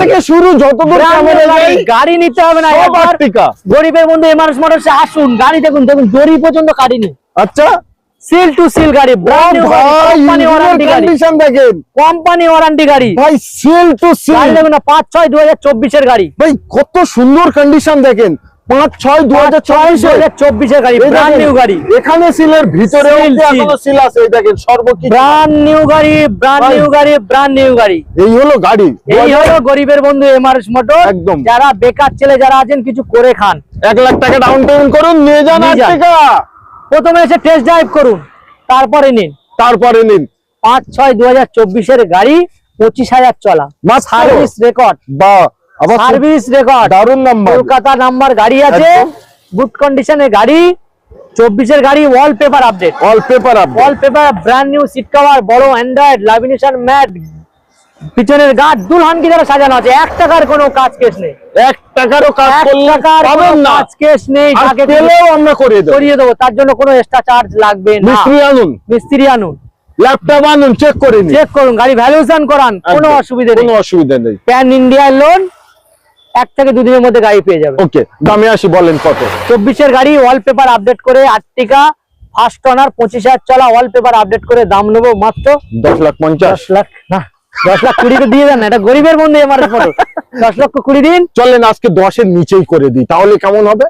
থেকে শুরু যতদূর ক্যামেরা যায় গাড়ি নিতে হবে না, গরিবের বন্ধু এমআরএস মোটরসে আসুন, গাড়ি দেখুন, দেখুন দড়ি পর্যন্ত গাড়ি নেই। আচ্ছা, সিল টু সিল গাড়ি, ব্র্যান্ড নিউ গাড়ি, কোম্পানি ওয়ারেন্টি গাড়ি, কন্ডিশন দেখেন কোম্পানি ওয়ারেন্টি গাড়ি ভাই, সিল টু সিল গাড়ি দেখুন না, 5/6/2024 এর গাড়ি ভাই, কত সুন্দর কন্ডিশন দেখেন, 5/6/2024 এর গাড়ি, ব্র্যান্ড নিউ গাড়ি। এখানে সিলের ভিতরেও এখনো সিল আছে, এই দেখেন সর্বকিছু ব্র্যান্ড নিউ গাড়ি, ব্র্যান্ড নিউ গাড়ি, ব্র্যান্ড নিউ গাড়ি। এই হলো গাড়ি, এই হলো গরিবের বন্ধু এমআরএস মোটর। একদম। যারা বেকার ছেলে যারা আছেন, কিছকিছু করে খান, 1 লাখ টাকা ডাউন পেমেন্ট করুন, নিয়ে যান 8 টাকা। প্রথমে এসে টেস্ট ড্রাইভ করুন, তারপরে নিন। 5/6/2024 এর গাড়ি, 25,000 চলা, সার্ভিস রেকর্ড, বা আবার সার্ভিস রেকর্ড, দারুন নাম্বার, কলকাতা নাম্বার গাড়ি আছে, গুড কন্ডিশনের গাড়ি, 24 এর গাড়ি, wallpaper update, wallpaper brand new, seat cover বড়, অ্যান্ড্রয়েড, ল্যামিনেশন ম্যাট, পিছনের গার্ড দুলহান কি দ্বারা সাজানো আছে। 1 টাকার কোনো কাজ কেস নেই, 1 টাকারও কাজ করলে পাবেন না, কাজ কেস নেই, তাকে পেলেও আমরা করিয়ে দেব, তার জন্য কোনো এক্সট্রা চার্জ লাগবে না। মিস্ত্রি আনুন, ল্যাপটপ আনুন, চেক করুন, গাড়ি ভ্যালুয়েশন করান, কোনো অসুবিধা নেই। প্যান ইন্ডিয়া লোন, 1 থেকে 2 দিনের মধ্যে গাড়ি পেয়ে যাবে। ওকে, দামে আসি, বলেন কত? 24 এর গাড়ি, ওয়ালপেপার আপডেট করে, আর্টিকা ফার্স্ট ওনার, 25,000 চলা, ওয়ালপেপার আপডেট করে দাম নেবো মাত্র 10,50,000 লাখ না, 10,20,000 দিয়ে দেন না, এটা গরিবের বন্ধু এমআরএস মোটর। 10,20,000 দিন, চলেন আজকে 10 এর নিচেই করে দিই, তাহলে কেমন হবে?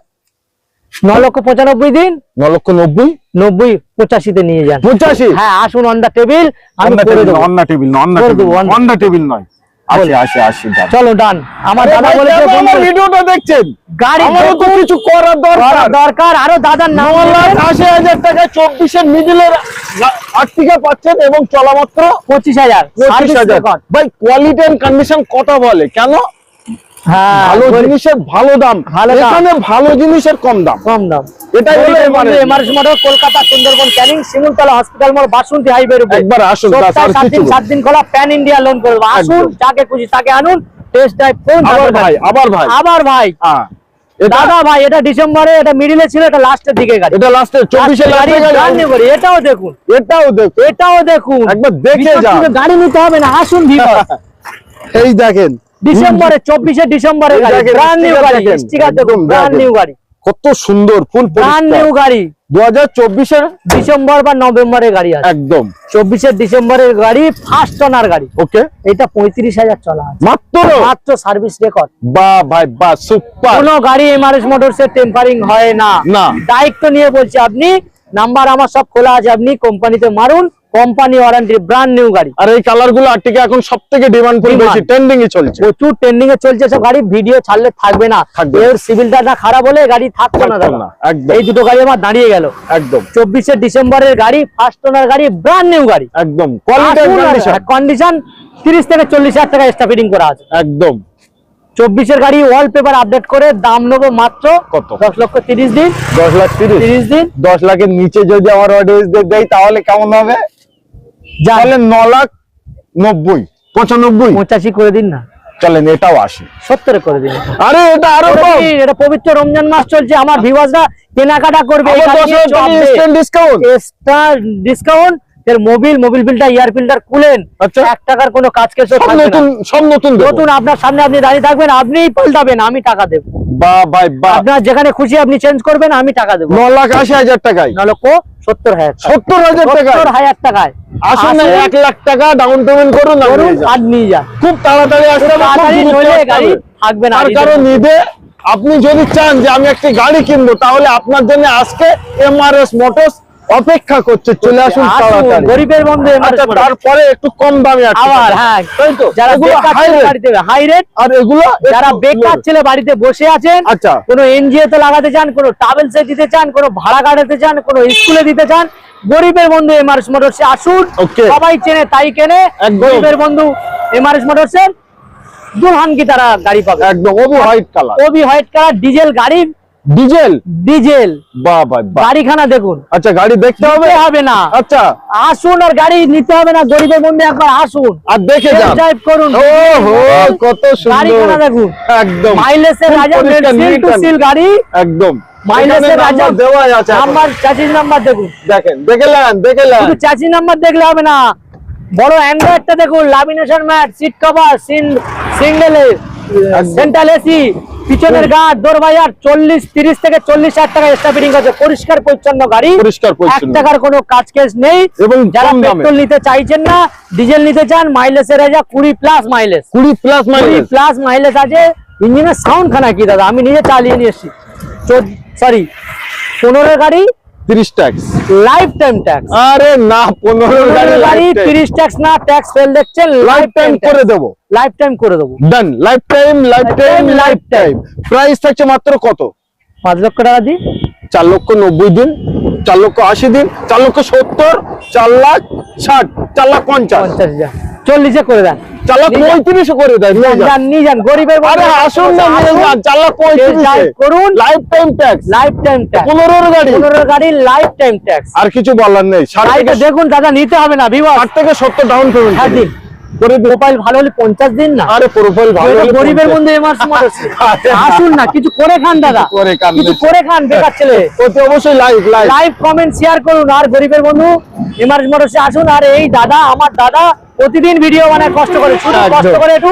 9,95,000 দিন, 9,90,000 85 তে নিয়ে যান। 85? হ্যাঁ, আসুন অন দা টেবিল, আমি করে দেব। অন দা টেবিল নয়, আসি চলো ডান। আমার দাদা বলেছে, আমার ভিডিওটা দেখছেন, গাড়ি আমারও তো কিছু করার দরকার, আরো দাদার নাম 9,80,000 টাকা 24 এর মিডলের আর্টিকা পাচ্ছেন এবং চলা মাত্র 25,000। ভাই, কোয়ালিটি এন্ড কন্ডিশন কথা বলে কেন? হ্যাঁ, ভালো জিনিসের ভালো দাম, এখানে ভালো জিনিসের কম দাম। এটাই হলো Mrs motor, Kolkata, Sundarban, Canning, Shimultala hospital মোড়, বাসন্তী হাইওয়ের উপরে। একবার আসুন, 7 দিন খোলা, প্যান ইন্ডিয়া লোন করবে। আসুন, যাকে খুশি তাকে আনুন, টেস্ট ড্রাইভ করুন। আবার ভাই দাদা ভাই, এটা ডিসেম্বরে, এটা মিডিলে ছিল, এটা লাস্টের দিকে গাড়ি, এটা লাস্টের 24 এর গাড়ি। এটাও দেখুন, একবার দেখে যান, গাড়ি নিতে হবে না, আসুন ভিভা। এই দেখেন, ডিসেম্বরে, 24 ডিসেম্বরে গাড়ি, ব্র্যান্ড নিউ গাড়ি, স্টিকার দেখুন, ব্র্যান্ড নিউ গাড়ি, কত সুন্দর, ফুল ব্র্যান্ড নিউ গাড়ি। 2024 এর ডিসেম্বর বা নভেম্বরের গাড়ি আছে, একদম 24 ডিসেম্বরের গাড়ি, ফার্স্ট ওনার গাড়ি। ওকে, এটা 35,000 চলা আছে, মাত্র সার্ভিস রেকর্ড। বাহ ভাই বাহ, সুপার। কোনো গাড়ি এমআরএস মোটরসের টেম্পারিং হয় না, দায়িত্ব নিয়ে বলছি। আপনি নাম্বার আমার সব খোলা আছে, আপনি কোম্পানিতে মারুন, কোম্পানি ওয়ারেন্টি, ব্র্যান্ড নিউ গাড়ি। আর এই কালার গুলো আর্টিকা এখন সবথেকে ডিমান্ড ফুল, বেশি ট্রেন্ডিং এ চলছে, প্রচুর ট্রেন্ডিং এ চলছে সব গাড়ি। ভিডিও ছাড়লে থাকবে না, এর সিভিলটা না খারাপ হলে গাড়ি থাকবে না দাদা। এই দুটো গাড়ি আমার দাঁড়িয়ে গেল। একদম 24 ডিসেম্বরের গাড়ি, ফার্স্ট ওনার গাড়ি, ব্র্যান্ড নিউ গাড়ি, একদম কোয়ালিটি কন্ডিশন। 30 থেকে 40,000 টাকা এক্সট্রা ফিটিং করা আছে, একদম। 24 এর গাড়ি, ওয়ালপেপার আপডেট করে দাম নেবো মাত্র কত? 10,30,000 দিন, 10,30,000 দিন। 10 লাখের নিচে যদি আমার অডিয়েন্স দেয় তাহলে কেমন হবে? তাহলে 9,90,000, 95, 85 করে দিন না। চলেন এটাও 80, 70 করে দিন। আরে এটা আরো কম, এটা পবিত্র রমজান মাস চলছে, আমার ভিউয়ার্সরা কেনাকাটা করবে, ডিসকাউন্ট। এর মোবিল বিলটা, ইয়ার ফিল্টার খুলেন, 1 টাকার কোনো কাজ কেস সব নতুন। আপনার সামনে আপনি দাঁড়িয়ে থাকবেন, আপনিই পাল্টাবেন, আমি টাকা দেবো। বাহ ভাই বাহ, আপনার যেখানে খুশি আপনি চেঞ্জ করবেন, আমি টাকা দেবো। 9,80,000 টাকায়, 9,70,000 টাকায়। আসুন 1 লাখ টাকা ডাউন পেমেন্ট করুন, আর নিয়ে যান, খুব তাড়াতাড়ি আসতে গাড়ি থাকবে না। আর কারণ নিদে আপনি যদি চান যে আমি একটা গাড়ি কিনবো, তাহলে আপনার জন্য আজকে এমআরএস মোটরস অপেক্ষা করছে, চলে আসুন তাড়াতাড়ি। গরিবের বন্ধু, তারপরে একটু কম দামে আবার। হ্যাঁ, যারা হাই রেট, আর এগুলো যারা বেকার ছেলে বাড়িতে বসে আছেন, আচ্ছা, কোনো এনজিও তে লাগাতে চান, কোনো ট্রাভেলসে দিতে চান, কোনো ভাড়া গাড়িতে চান, কোনো স্কুলে দিতে চান, গরিবের বন্ধু এমআরএস মোটরসে আসুন। সবাই চেনে তাই কেনে, গরিবের বন্ধু এমআরএস মোটরসের দুলহান কি তারা গাড়ি পাবে, একদম ওবি হোয়াইট কালার, ডিজেল গাড়ি, ডিজেল। বাহ বাহ, গাড়িখানা দেখুন। আচ্ছা, গাড়ি দেখতে হবে না, আচ্ছা আসুন, আর গাড়ি নিতে হবে না, গরিবের বন্ধু একবার আসুন আর দেখে যান, ড্রাইভ করুন। ওহো, কত সুন্দর গাড়িখানা দেখুন, একদম মাইলেজের রাজা, সিল টু সিল গাড়ি, একদম মাইলেজের রাজা দেওয়া আছে। নাম্বার, চাচির নাম্বার দেখুন, দেখেন, দেখলেন শুধু চাচির নাম্বার দেখলে হবে না, বড় অ্যান্ড্রয়েডটা দেখুন, lamination matte, seat cover, single central AC, পিছনের গার্ড, দরবাজার 30 থেকে 40,000 টাকা এক্সট্রা ফিটিং আছে। পরিষ্কার পরিচ্ছন্ন গাড়ি, পরিষ্কার 1 পরিচ্ছন্ন টাকার কোনো কাজ কেস নেই। এবং যারা কম দামে। পেট্রোল নিতে চাইছেন না, ডিজেল নিতে চান, মাইলেজের যা 20+ মাইলেজ, 20+ মাইলেজ 20+ মাইলেজ আছে। ইঞ্জিনের সাউন্ড খানা কি দাদা, আমি নিজে চালিয়ে নিয়ে এসেছি। 15 গাড়ি 30 ট্যাক্স। Lifetime tax. আরে না, 15 গাড়ি 30 ট্যাক্স না, ট্যাক্স ফেল দেখছেন, লাইফ টাইম করে দেবো। লাইফ টাইম করে দেবো। Done, lifetime, lifetime, lifetime. Price থাকছে মাত্র কত? 5 লক্ষ টাকা দিই। 4,90,000 দিন, 4,80,000 দিন, 4,70,000, 4,60,000, 4,50,000, 50,000 40-এ করে দেন। 4,35,000 করে দেয়। নিয়ে যান। নিয়ে যান, গরিবের আরে আসুন না, নিয়ে যান। 4,35,000 করুন, life time tax. Lifetime tax. 15 গাড়ি, 15 গাড়ি লাইফ টাইম ট্যাক্স। আর কিছু বলার নেই। 60 গাড়িটা থেকে দেখুন দাদা, নিতে হবে না বিবাহ 60 থেকে 70 ডাউন পেমেন্ট হ্যাঁ দিন। করে দিন। প্রোফাইল ভালো হলে 50 দিন না। আরে প্রোফাইল ভালো এটা হলে গরিবের 50 মধ্যে এমআরসি মডেল। আসুন না, কিছু করে খান দাদা, করে খান। কিছু করে খান, বেকার ছেলে। অতি অবশ্যই live live live comment share করুন। আর গরিবের বন্ধু এমআরসি মোটরসে আসুন। আর এই দাদা, আমার দাদা প্রতিদিন ভিডিও বানায়, কষ্ট করে, শুধু একদম। কষ্ট করে একটু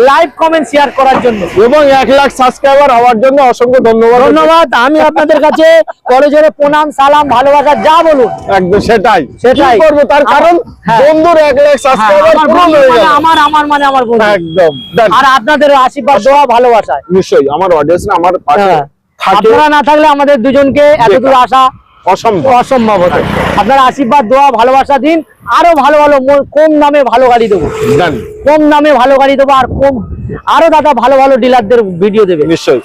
লাইভ কমেন্ট শেয়ার করার জন্য। এবং 1 লাখ সাবস্ক্রাইবার হওয়ার জন্য অসংখ্য ধন্যবাদ। ধন্যবাদ। আমি আপনাদের কাছে করে জোরে প্রণাম, সালাম, ভালোবাসা যা বলুন। একদম সেটাই সেটাই। কি করবো, তার কারণ হ্যাঁ। বন্ধুর 1 লাখ সাবস্ক্রাইবার আমার পূরণ বন্ধু হয়ে মানে গেল। আমার বন্ধু। একদম done। আর আপনাদের আশীর্বাদ, দোয়া, ভালোবাসায় নিশ্চয়ই আমার অডিয়েন্স আমার পাশে হ্যাঁ। থাকে, আপনারা না থাকলে আমাদের দুজনকে এতদূর আসা অসম্ভব। অসম্ভব হতো। আপনারা আশীর্বাদ, দোয়া, ভালোবাসা দিন। আরো ভালো ভালো কম দামে ভালো গাড়ি দেবো, Done। কম দামে ভালো গাড়ি দেবো। আর আরো দাদা ভালো ভালো ডিলারদের ভিডিও দেবে। নিশ্চয়ই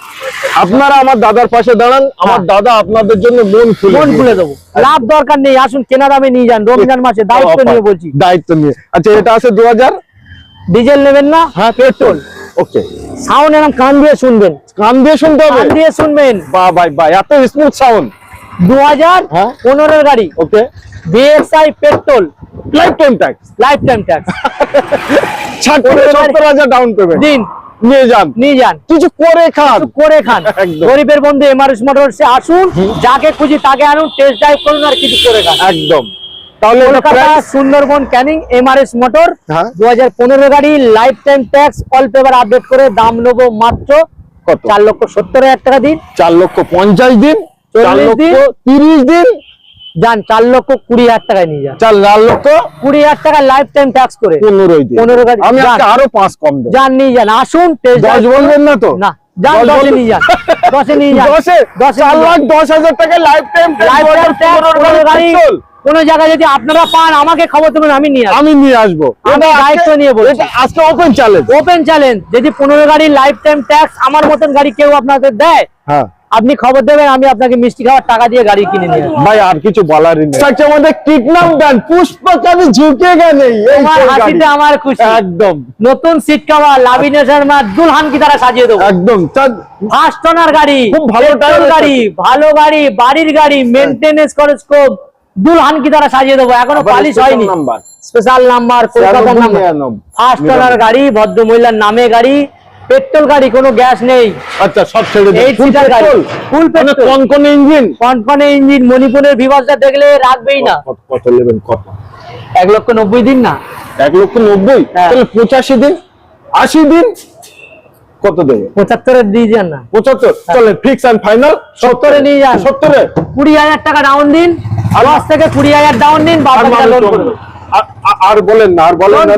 আপনারা আমার দাদার পাশে দাঁড়ান, আমার দাদা আপনাদের জন্য মন খুলে দেবো। লাভ দরকার নেই, আসুন কেনা দামে নিয়ে যান। রমজান মাসে দায়িত্ব নিয়ে বলছি। দায়িত্ব নিয়ে। আচ্ছা, এটা আছে 2000। ডিজেল নেবেন না? হ্যাঁ, পেট্রোল। ওকে, সাউন্ড এরকম কান দিয়ে শুনবেন, কান দিয়ে শুনতে হবে। কান দিয়ে শুনবেন। বাহ ভাই বাহ, এত স্মুথ সাউন্ড। 2015 গাড়ি, okay, BSI petrol, lifetime tax. Lifetime tax. 70,000 down payment দিন, নিয়ে যান, নিয়ে যান, কিছু করে খান। কিছু করে খান। একদম। গরিবের বন্ধু এমআরএস মোটরসে আসুন, যাকে খুশি তাকে আনুন, টেস্ট ড্রাইভ করুন, আর কিছু করে খান। একদম। তাহলে এটা Kolkata price Sundarban Canning Mrs motor, হ্যাঁ। 2015 গাড়ি, life time tax, all paper update করে দাম নেবো মাত্র কত? 4,70,000 টাকা দিন। 4,50,000 দিন, 40 দিন, 4,30 দিন, যান 4,20,000 টাকায় নিয়ে যান। 4,20,000 টাকা লাইফ টাইম ট্যাক্স করে 15 দিন। 15 গাড়ি আমি যান। আজকে আরো 5 কম দেব। যান, নিয়ে যান, আসুন টেস্ট 10 বলবেন না তো? না, যান 10 10 নিয়ে যান, 10 নিয়ে যান। 4,10,000 টাকা life time lifetime tax 15 গাড়ি। কোন জায়গায় যদি আপনারা পান, আমাকে খবর দেবেন, আমি নিয়ে আসবো। আমি নিয়ে আসবো। আমি দায়িত্ব নিয়ে বলছি। এটা আজকে ওপেন চ্যালেঞ্জ। ওপেন চ্যালেঞ্জ, যদি 15 গাড়ি লাইফ টাইম ট্যাক্স আমার মতন গাড়ি কেউ আপনাদের দেয়, হ্যাঁ আপনি খবর দেবেন, আমি আপনাকে মিষ্টি খাওয়ার টাকা দিয়ে গাড়ি কিনে নিয়ে আসবো। ভাই, আর কিছু বলারই নেই। আচ্ছা, আমাদের কিডন্যাপ ডান, পুষ্পকানি ঝুঁকেগা নেই। এই আমার সেই গাড়ি। হাসিতে আমার খুশি। একদম নতুন সিট কভার, লামিনেশন ম্যাট, দুলহান কি তারা সাজিয়ে দেবো। একদম ফার্স্ট ওনার গাড়ি, খুব ভালো পেট্রোল টায়ার গাড়ি, ভালো গাড়ি, বাড়ির গাড়ি, মেইনটেনেন্স খরচ কম, দুলহান কি তারা সাজিয়ে দেবো। এখনো পালিশ হয়নি, নাম্বার স্পেশাল নাম্বার, কলকাতার নাম্বার, ফার্স্ট ওনার গাড়ি, ভদ্র মহিলার নামে গাড়ি, পেট্রোল গাড়ি, কোনো গ্যাস নেই। আচ্ছা, সব ছেড়ে দিন। 8 সিটার গাড়ি, ফুল পেট্রোল, কনকনে ইঞ্জিন, কনকনে ইঞ্জিন। মণিপুরের ভিভাসটা দেখলে রাখবেই না। কত নেবেন? কত? 1,90,000 দিন না, 1,90,000। হ্যাঁ। তাহলে 85 দিন, 80 দিন, কত দেবে? 75 দিয়ে যান না, 75। চলে ফিক্স এন্ড ফাইনাল 70 নিয়ে যান। 70 এ 20,000 টাকা ডাউন দিন, 10 থেকে 20,000 ডাউন দিন, আর বাবা মানুষ লোন কম করে না। আর বলেন না, আর বলেন না।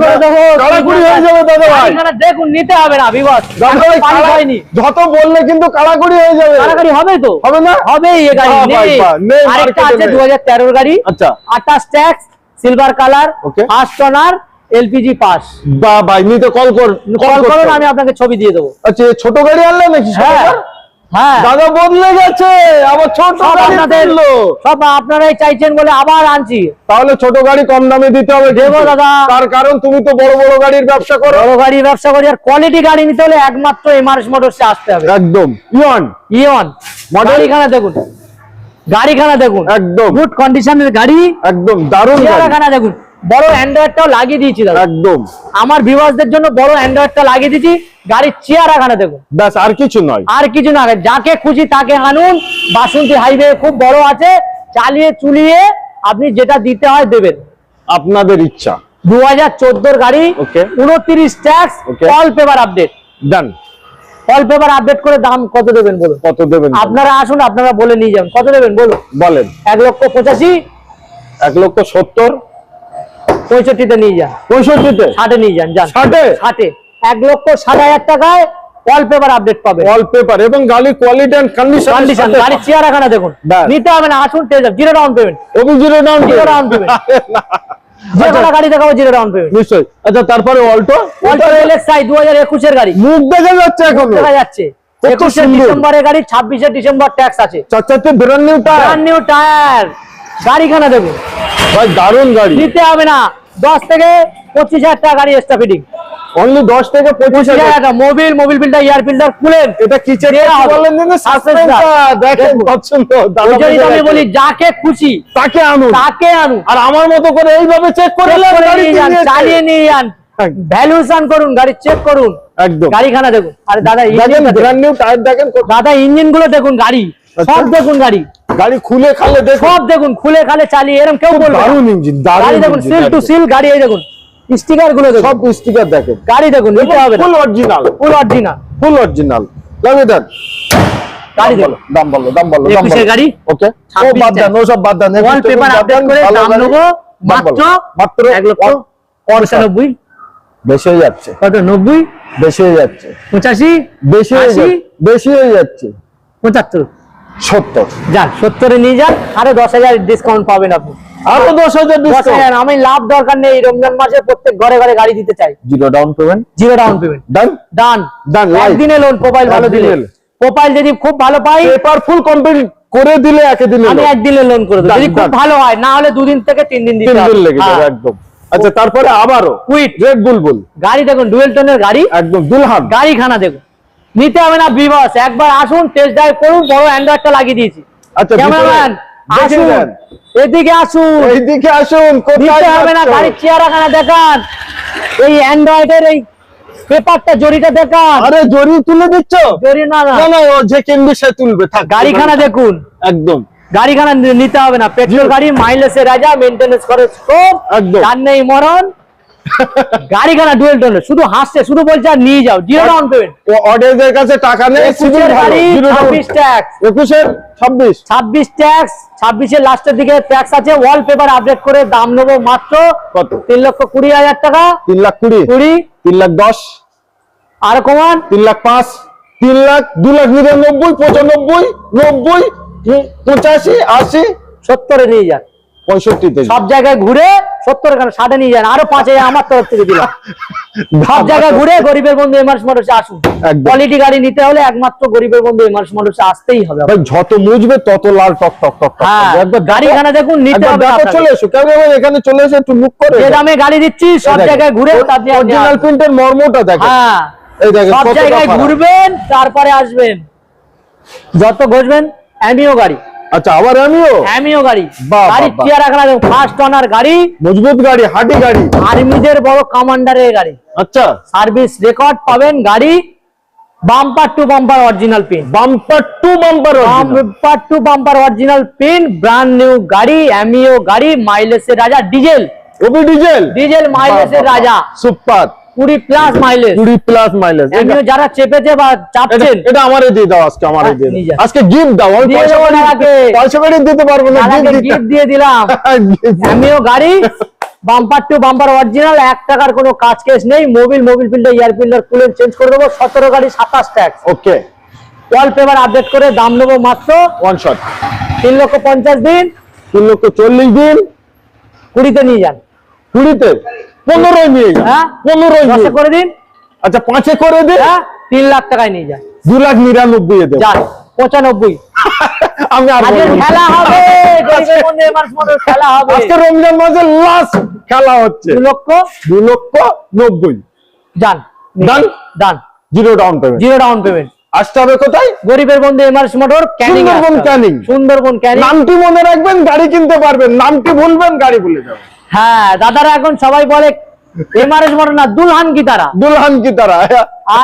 কালাকুড়ি হয়ে যাবে দাদা ভাই। দেখুন, নিতে হবে না বিবাস, দাদা ভাই, হয়নি। যত বললে কিন্তু কালাকুড়ি হয়ে যাবে। গাড়ি হবে তো, হবে না? হবেই। এই গাড়ি বাহ, নেই। বাহ, নেই, আরেকটা market এ আছে নেই। 2013 গাড়ি, আচ্ছা, 28 tax, silver colour, Okay. First owner, LPG pass. বা ভাই, নিতে কল কল করতে করুন, হবে। আমি আপনাকে ছবি দিয়ে দেবো। আচ্ছা, এই ছোট গাড়ি আনলে নাকি? হ্যাঁ, হ্যাঁ, দাদা বদলে গেছে, আবার ছোট সব গাড়ি আপনাদের, তুললো। সব আপনারাই চাইছেন বলে আবার আনছি। তাহলে ছোট গাড়ি কম দামে দিতে হবে। দেবো কিন্তু। দাদা। তার কারণ তুমি তো বড় বড় গাড়ির ব্যবসা করো। বড় গাড়ি ব্যবসা করি, আর কোয়ালিটি গাড়ি নিতে হলে একমাত্র এমআরএস মোটরসে আসতে হবে। একদম ইয়ন ইয়ন Model? গাড়িখানা দেখুন, গাড়িখানা দেখুন, একদম গুড কন্ডিশনের গাড়ি। একদম দারুণ গাড়ি। চেহারাখানা দেখুন, বড় অ্যান্ড্রয়েডটাও লাগিয়ে দিয়েছি দাদা। একদম আমার ভিউয়ার্সদের জন্য বড় অ্যান্ড্রয়েডটা লাগিয়ে দিয়েছি। গাড়ির চেহারাখানা দেখুন, ব্যাস, আর কিছু নয়। আর কিছু না। যাকে খুশি তাকে আনুন। বাসন্তী হাইওয়ে খুব বড় আছে, চালিয়ে চুলিয়ে আপনি যেটা দিতে হয় দেবেন। আপনাদের ইচ্ছা। 2014 গাড়ি, Okay. 29 tax, Okay. All paper update. Done. All paper update করে দাম কত দেবেন বলুন? কত দেবেন? আপনারা আসুন, আপনারা বলে নিয়ে যান, কত দেবেন বলুন? বলেন। 1,85,000, 1,70,000, 65 নিয়ে যান, 65-তে, 60 নিয়ে যান, যান 60-এ, 60, 1,60,000 টাকায় অল পেপার আপডেট পাবে। ওয়ালপেপার এবং গাড়ি কোয়ালিটি এন্ড কন্ডিশন, গাড়ির চেয়ারখানা দেখুন, ব্যাস। নিতে হবে না, আসুন test drive, zero down payment, zero down zero down payment, যে কোনো গাড়ি দেখাবো জিরো ডাউন পেমেন্ট। নিশ্চয়ই। আচ্ছা, তারপরে অল্টো, অল্টো এলএক্সআই 2021 এর গাড়ি, মুখ দেখা যাচ্ছে এখন, দেখা যাচ্ছে। কত 21 সুন্দর। ডিসেম্বরের গাড়ি, 26 ডিসেম্বর ট্যাক্স আছে, চাচাতে brand new tyre, brand new tyre, গাড়িখানা দেখুন, ভাই দারুণ গাড়ি। নিতে হবে না, 10 থেকে 25,000 টাকা গাড়ি এক্সট্রা ফিটিং, অনলি 10 থেকে 25,000 25,000 টাকা। মোবিল ফিল্টার, এয়ার ফিল্টার খুলেন, এটা কি চেক দেয়া হবে। বলেন দিন? সাসপেন্সটা দেখেন, দেখুন। পছন্দ ওই জন্যই তো আমি বলি যাকে খুশি তাকে আনুন, তাকে আনুন, আর আমার মতো করে এইভাবে চেক করে চেক করে গাড়ি নিয়ে যান, কিনেছে। চালিয়ে নিয়ে যান, একদম। ভ্যালুয়েশন করুন, গাড়ি চেক করুন, একদম। গাড়িখানা দেখুন। আরে দাদা দেখেন ইঞ্জিন, ব্র্যান্ড নিউ টায়ার দেখেন, দাদা ইঞ্জিন গুলো দেখুন, গাড়ি আচ্ছা। সব দেখুন, গাড়ি গাড়ি খুলে খালে দেখুন, সব দেখুন, খুলে খালে চালিয়ে, এরকম কেউ বলবে না। দারুণ ইঞ্জিন, গাড়ি দারুণ দেখুন, ইঞ্জিন, সিল টু একদম। সিল গাড়ি, এই দেখুন স্টিকার গুলো দেখুন, সব স্টিকার দেখেন, গাড়ি দেখুন, নিতে হবে না, ফুল অরিজিনাল, ফুল অরিজিনাল ফুল অরিজিনাল। লাগিয়ে দেন, গাড়ি দেখুন। দাম বলো, দাম বলো, দাম 21 এর বলো। গাড়ি, ওকে, ও 26 বাদ দেন, ও সব বাদ দেন। ওয়াল পেপার আপডেট করে ভালো দাম গাড়ি, নেবো দাম বলো। মাত্র মাত্র 1,95,000, বেশি হয়ে যাচ্ছে, কত 90, বেশি হয়ে যাচ্ছে, 85, বেশি হয়ে 80, যাচ্ছে, বেশি হয়ে যাচ্ছে। 75, 70, যান 70 নিয়ে যান, আরো 10,000 ডিসকাউন্ট পাবেন আপনি। আরো 10,000 ডিসকাউন্ট। 10,000, আমি লাভ দরকার নেই, রমজান মাসে প্রত্যেক ঘরে ঘরে গাড়ি দিতে চাই, zero down payment, zero down payment, done done Done, live. একদিনে লোন, প্রোফাইল ভালো দিলে, একদিনে। প্রোফাইল যদি খুব ভালো পাই পেপার ফুল কমপ্লিট করে দিলে একদিনে আমি একদিনে লোন করে দেবো, Done, যদি খুব done. ভালো হয়, না হলে 2 দিন থেকে 3 দিন দিতে 3 হবে। দিন লেগে যাবে হ্যাঁ। একদম। আচ্ছা, তারপরে আবারও কুইট রেড বুলবুল, গাড়ি দেখুন, ডুয়েল টোনের গাড়ি, একদম দুলহান। গাড়িখানা দেখুন, নিতে হবে না বিবস, একবার আসুন টেস্ট ড্রাইভ করুন, বড় অ্যান্ড্রয়েডটা লাগিয়ে দিয়েছি। আচ্ছা, ক্যামেরাম্যান দেখে আসুন, নেন। এদিকে আসুন, এইদিকে আসুন, কোথায় নিতে হবে না, যাচ্ছ? গাড়ির চেয়ারখানা দেখান, এই অ্যান্ড্রয়েডের এই পেপারটা, জরিটা দেখান, আরে জরি তুলে দিচ্ছ? জরি না না, না না, ও যে কিনবে সে তুলবে, থাক। গাড়িখানা দেখুন, একদম গাড়িখানা নিতে হবে না, পেট্রোল গাড়ি, মাইলেজের রাজা, মেইনটেনেন্স খরচ কম, একদম। যার নেই মরণ। গাড়িখানা ডুয়েল টোনের, শুধু হাসছে, শুধু বলছে আর নিয়ে যাও, জিরো ডাউন পেমেন্ট। ও অডিয়েন্সের কাছে টাকা নেই, সিভিল 21 ভালো, গাড়ি, জিরো ডাউন। 26 ট্যাক্স, 21-এর 26, 26 ট্যাক্স, 26-এর লাস্টের দিকে ট্যাক্স আছে, ওয়ালপেপার আপডেট করে দাম নেবো মাত্র কত? 3,20,000 টাকা, 3,20,000, 20, 3,10,000, আর কমান 3,05,000, 3,00,000, 2,99,000, 95,000, 90,000, 85,000, 80,000, 70 নিয়ে যান, 65 থেকে। সব জায়গায় ঘুরে 70 কেন 60 নিয়ে যান, আরো 5,000 আমার তরফ থেকে দিলাম। সব জায়গায় ঘুরে গরিবের বন্ধু এমআরএস মোটরসে আসুন, একদম। কোয়ালিটি গাড়ি নিতে হলে একমাত্র গরিবের বন্ধু এমআরএস মোটরসে আসতেই হবে। ভাই যত মুজবে তত লাল টক টক টক টক। হ্যাঁ, একবার দেখো, গাড়িখানা দেখুন, নিতে একবার হবে দেখো, আপনাকে। চলে এসো, কেন ভাই এখানে চলে এসে একটু মুখ করে যে দামে গাড়ি দিচ্ছি সব জায়গায় ঘুরে আপনি অরিজিনাল প্রিন্টের মর্মটা দেখেন। হ্যাঁ, এই দেখেন সব কতটা জায়গায় ফারাক। ঘুরবেন, তারপরে আসবেন, যত ঘুরবেন। অ্যামিও গাড়ি, আচ্ছা, আবার আমিও অ্যামিও গাড়ি, বাহ, গাড়ি বাহ, বাহ। চেয়ার রাখা ফার্স্ট অনার গাড়ি, মজবুত গাড়ি, হাঁটি গাড়ি। আর্মিদের বড় কমান্ডারের গাড়ি, আচ্ছা, সার্ভিস রেকর্ড পাবেন, গাড়ি bumper to bumper original pin, bumper to bumper, bumper to bumper original pin, brand new গাড়ি, অ্যামিও গাড়ি, মাইলেজের রাজা, ডিজেল, ওবি ডিজেল, ডিজেল মাইলেজের রাজা, সুপার, 20+ মাইলেজ। 20+ মাইলেজ। অ্যামিও যারা চেপেছে বা চাপছেন, এটা আমারে দিয়ে দাও, আজকে আমারে দিয়ে নিয়ে দাও, যান। আজকে গিফট দাও। আমি দিয়ে পয়সা দেবো না আগে। পয়সা করে দিতে পারবো না, গিফট দিয়ে দিলাম। অ্যামিও গাড়ি বাম্পার টু বাম্পার অরিজিনাল, 1 টাকার কোনো কাজ কেস নেই, Mobil filter, air filter coolant change করে দেবো, 17 গাড়ি 27 ট্যাক্স, ওকে, ওয়ালপেপার আপডেট করে দাম নেবো মাত্র ওয়ান শট, 3,50,000 দিন, 3,40,000 দিন, 20-তে নিয়ে যান। 20-তে 15 নিয়ে যান, হ্যাঁ, 15 নিয়ে 10-এ করে দিন, আচ্ছা 5-এ করে দিন, হ্যাঁ 3 লাখ টাকায় নিয়ে যান, 2,99,000 এ দেব। যান 95। আমি আর আজকে বলবো না। খেলা হবে, গরিবের বন্ধু এমআরএস মোটর খেলা হবে, আজকে রমজান মাসের লাস্ট খেলা হচ্ছে, 2,90,000 2,90,000। যান, done, done, zero down payment. Zero down payment. আসতে হবে কোথায়? গরিবের বন্ধু এমআরএস মোটর, ক্যানিং, সুন্দরবন ক্যানিং। সুন্দরবন ক্যানিং। নামটি মনে রাখবেন, গাড়ি কিনতে পারবেন, নামটি ভুলবেন, গাড়ি ভুলে যাবেন। হ্যাঁ, দাদারা এখন সবাই বলে এমআরএস মোটর না, দুলহান কি তারা। দুলহান কি তারা। আর